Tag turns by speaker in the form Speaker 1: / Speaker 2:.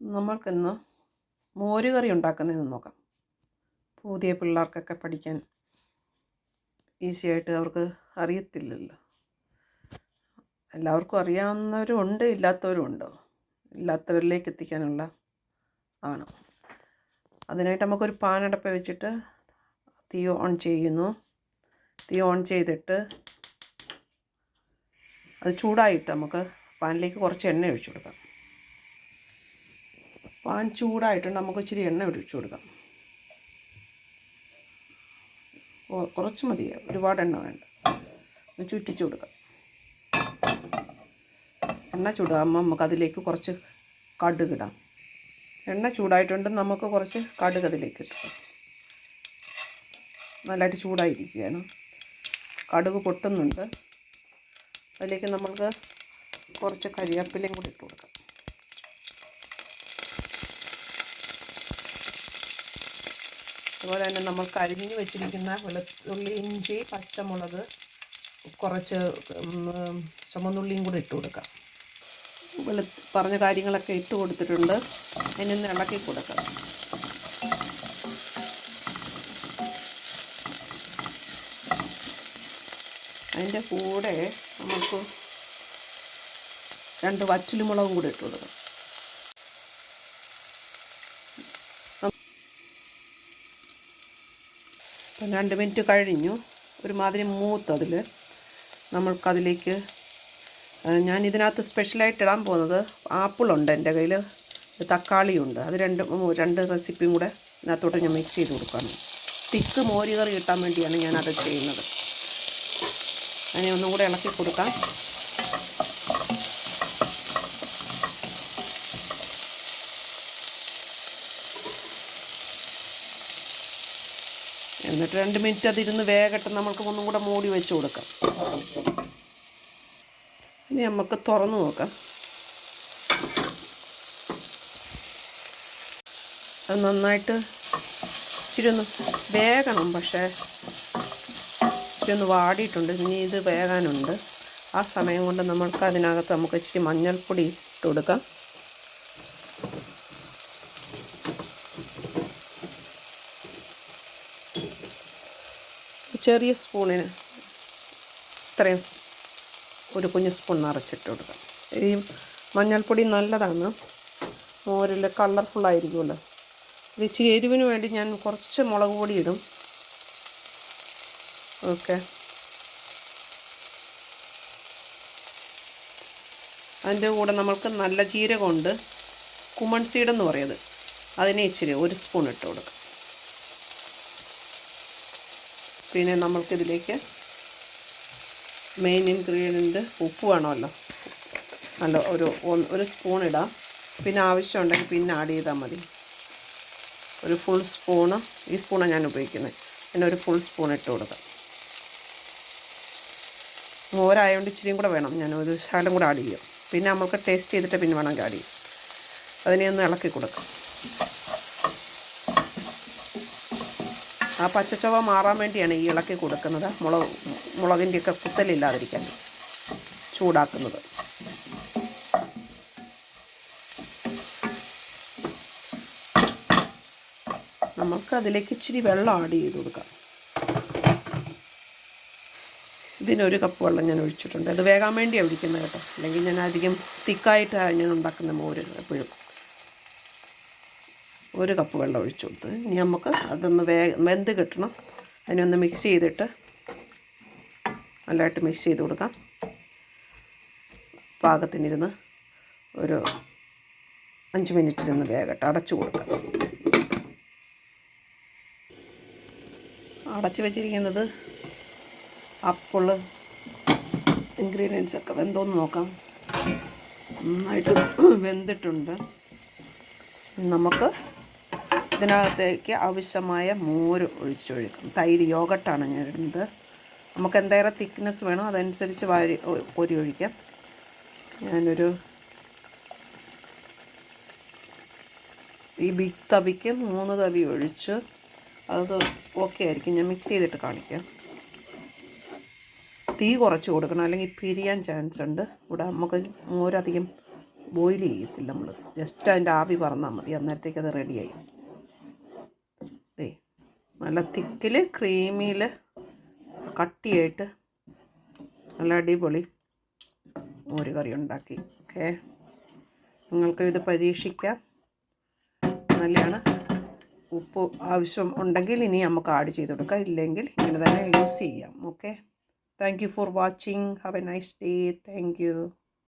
Speaker 1: നമ്മൾക്കിന്ന് മോരുകറി ഉണ്ടാക്കുന്നതെന്ന് നോക്കാം. പുതിയ പിള്ളേർക്കൊക്കെ പഠിക്കാൻ ഈസിയായിട്ട് അവർക്ക് അറിയത്തില്ലല്ലോ. എല്ലാവർക്കും അറിയാവുന്നവരും ഉണ്ട്, ഇല്ലാത്തവരും ഉണ്ടോ. ഇല്ലാത്തവരിലേക്ക് എത്തിക്കാനുള്ള ആണ്. അതിനായിട്ട് നമുക്കൊരു പാനടപ്പ് വെച്ചിട്ട് തീ ഓൺ ചെയ്യുന്നു. തീ ഓൺ ചെയ്തിട്ട് അത് ചൂടായിട്ട് നമുക്ക് പാനിലേക്ക് കുറച്ച് എണ്ണ ഒഴിച്ചു കൊടുക്കാം. പാൻ ചൂടായിട്ട് നമുക്ക് ഇച്ചിരി എണ്ണ ഒഴിച്ചു കൊടുക്കാം. കുറച്ച് മതി, ഒരുപാട് എണ്ണ വേണ്ട. ചുറ്റിച്ചു കൊടുക്കാം. എണ്ണ ചൂടാകുമ്പോൾ നമുക്കതിലേക്ക് കുറച്ച് കടുകിടാം. എണ്ണ ചൂടായിട്ടുണ്ട്, നമുക്ക് കുറച്ച് കടുക് അതിലേക്ക് ഇട്ടു. നല്ലതായിട്ട് ചൂടായിരിക്കുകയാണ്. കടുക് പൊട്ടുന്നുണ്ട്. അതിലേക്ക് നമ്മൾക്ക് കുറച്ച് കരിവേപ്പിലയും കൂടി ഇട്ട് കൊടുക്കാം. അതുപോലെ തന്നെ നമ്മൾ അരിഞ്ഞ് വെച്ചിരിക്കുന്ന വെളുത്തുള്ളി, ഇഞ്ചി, പച്ചമുളക്, കുറച്ച് ചുമന്നുള്ളിയും കൂടി ഇട്ട് കൊടുക്കാം. പറഞ്ഞ കാര്യങ്ങളൊക്കെ ഇട്ട് കൊടുത്തിട്ടുണ്ട്. അതിനൊന്ന് ഇളക്കി കൊടുക്കാം. അതിൻ്റെ കൂടെ നമുക്ക് 2 വറ്റൽമുളകും കൂടി ഇട്ട് കൊടുക്കാം. ഇപ്പം 2 മിനിറ്റ് കഴിഞ്ഞു. ഒരുമാതിരി മൂത്തതിൽ നമ്മൾക്കതിലേക്ക് ഞാൻ ഇതിനകത്ത് സ്പെഷ്യലായിട്ട് ഇടാൻ പോകുന്നത് ആപ്പിളുണ്ട് എൻ്റെ കയ്യിൽ, തക്കാളിയുണ്ട്. അത് രണ്ട് റെസിപ്പിയും കൂടെ ഇതിനകത്തോട്ട് ഞാൻ മിക്സ് ചെയ്ത് കൊടുക്കുകയാണ്. തിക്ക് മോരുകറി കിട്ടാൻ വേണ്ടിയാണ് ഞാനത് ചെയ്യുന്നത്. അതിനെ ഒന്നും കൂടെ ഇളക്കി കൊടുക്കാം. എന്നിട്ട് 2 മിനിറ്റ് അതിരുന്ന് വേഗട്ടെ. നമുക്ക് ഒന്നും കൂടെ മൂടി വെച്ച് കൊടുക്കാം. ഇനി നമുക്ക് തുറന്ന് നോക്കാം. അത് നന്നായിട്ട് ഇച്ചിരി ഒന്ന് വേഗണം, പക്ഷേ ഇച്ചിരി ഒന്ന് വാടിയിട്ടുണ്ട്. ഇനി ഇത് വേകാനുണ്ട്. ആ സമയം കൊണ്ട് നമ്മൾക്ക് അതിനകത്ത് നമുക്ക് ഇച്ചിരി മഞ്ഞൾപ്പൊടി ഇട്ട് കൊടുക്കാം. ചെറിയ സ്പൂണിന് ഇത്രയും ഒരു കുഞ്ഞു സ്പൂൺ നിറച്ചിട്ട് കൊടുക്കാം. ഈ മഞ്ഞൾപ്പൊടി നല്ലതാണ്, മോരിൽ കളർഫുള്ളായിരിക്കുമല്ലോ. ഇത് ഇച്ചിരി എരിവിന് വേണ്ടി ഞാൻ കുറച്ച് മുളക് പൊടി ഇടും. ഓക്കെ, അതിൻ്റെ കൂടെ നമ്മൾക്ക് നല്ല ജീരകമുണ്ട്, കുമൺ സീഡെന്ന് പറയുന്നത്, അതിനെ ഇച്ചിരി 1 സ്പൂൺ ഇട്ട് കൊടുക്കാം. പിന്നെ നമ്മൾക്കിതിലേക്ക് മെയിൻ ഇൻഗ്രീഡിയൻറ്റ് ഉപ്പ് വേണമല്ലോ. നല്ല ഒരു സ്പൂൺ ഇടാം. പിന്നെ ആവശ്യമുണ്ടെങ്കിൽ പിന്നെ ആഡ് ചെയ്താൽ മതി. ഒരു ഫുൾ സ്പൂണ്, ഈ സ്പൂണാണ് ഞാൻ ഉപയോഗിക്കുന്നത്. പിന്നെ ഒരു ഫുൾ സ്പൂൺ ഇട്ട് കൊടുക്കാം. മോരായതുകൊണ്ട് ഇച്ചിരിയും കൂടെ വേണം, ഞാൻ ഒരു ശകലം കൂടെ ആഡ് ചെയ്യും. പിന്നെ നമുക്ക് ടേസ്റ്റ് ചെയ്തിട്ട് പിന്നെ വേണമെങ്കിൽ ആഡ് ചെയ്യും. അതിനെ ഒന്ന് ഇളക്കി കൊടുക്കാം. ആ പച്ചച്ചവ മാറാൻ വേണ്ടിയാണ് ഈ ഇളക്കി കൊടുക്കുന്നത്. മുളകിൻ്റെയൊക്കെ കുത്തലില്ലാതിരിക്കാൻ ചൂടാക്കുന്നത്. നമുക്ക് അതിലേക്ക് ഇച്ചിരി വെള്ളം ആഡ് ചെയ്ത് കൊടുക്കാം. ഇതിനൊരു കപ്പ് വെള്ളം ഞാൻ ഒഴിച്ചിട്ടുണ്ട്. അത് വേകാൻ വേണ്ടിയാണ് ഒഴിക്കുന്നത് കേട്ടോ. അല്ലെങ്കിൽ ഞാൻ അധികം തിക്കായിട്ടാണ് ഞാൻ ഉണ്ടാക്കുന്ന മോര് എപ്പോഴും. 1 കപ്പ് വെള്ളം ഒഴിച്ചു കൊടുത്ത് ഇനി നമുക്ക് അതൊന്ന് വെന്ത് കിട്ടണം. അതിനൊന്ന് മിക്സ് ചെയ്തിട്ട് നല്ലതായിട്ട് മിക്സ് ചെയ്ത് കൊടുക്കാം. പാകത്തിനിരുന്ന് ഒരു 5 മിനിറ്റിരുന്ന് വേഗട്ടെ. അടച്ചു കൊടുക്കാം. അടച്ചു വെച്ചിരിക്കുന്നത് ആപ്പിള് ഇൻഗ്രീഡിയൻസൊക്കെ വെന്തോന്ന് നോക്കാം. നന്നായിട്ട് വെന്തിട്ടുണ്ട്. നമുക്ക് ഇതിനകത്തേക്ക് ആവശ്യമായ മോര് ഒഴിക്കാം. തൈര്, യോഗട്ടാണ് ഞാൻ ഇടുന്നത്. നമുക്ക് എന്തേറെ തിക്നെസ് വേണോ അതനുസരിച്ച് കോരി ഒഴിക്കാം. ഞാനൊരു ഈ ബിഗ് തവിക്ക് 3 തവി ഒഴിച്ച് അത് ഓക്കെ ആയിരിക്കും. ഞാൻ മിക്സ് ചെയ്തിട്ട് കാണിക്കാം. തീ കുറച്ച് കൊടുക്കണം, അല്ലെങ്കിൽ പിരിയാൻ ചാൻസ് ഉണ്ട്. ഇവിടെ നമുക്ക് മോരധികം ബോയിൽ ചെയ്യത്തില്ല നമ്മൾ, ജസ്റ്റ് അതിൻ്റെ ആവി പറന്നാൽ മതി, അന്നേരത്തേക്ക് അത് റെഡിയായി. നല്ല തിക്കിൽ ക്രീമിയിൽ കട്ടിയായിട്ട് നല്ല അടിപൊളി മോര് കറി ഉണ്ടാക്കി. ഓക്കെ, നിങ്ങൾക്ക് ഇത് പരീക്ഷിക്കാം, നല്ലതാണ്. ഉപ്പ് ആവശ്യം ഉണ്ടെങ്കിൽ ഇനി നമുക്ക് ആഡ് ചെയ്ത് കൊടുക്കാം, ഇല്ലെങ്കിൽ ഇങ്ങനെ തന്നെ യൂസ് ചെയ്യാം. Okay, thank you for watching. Have A nice day. Thank you.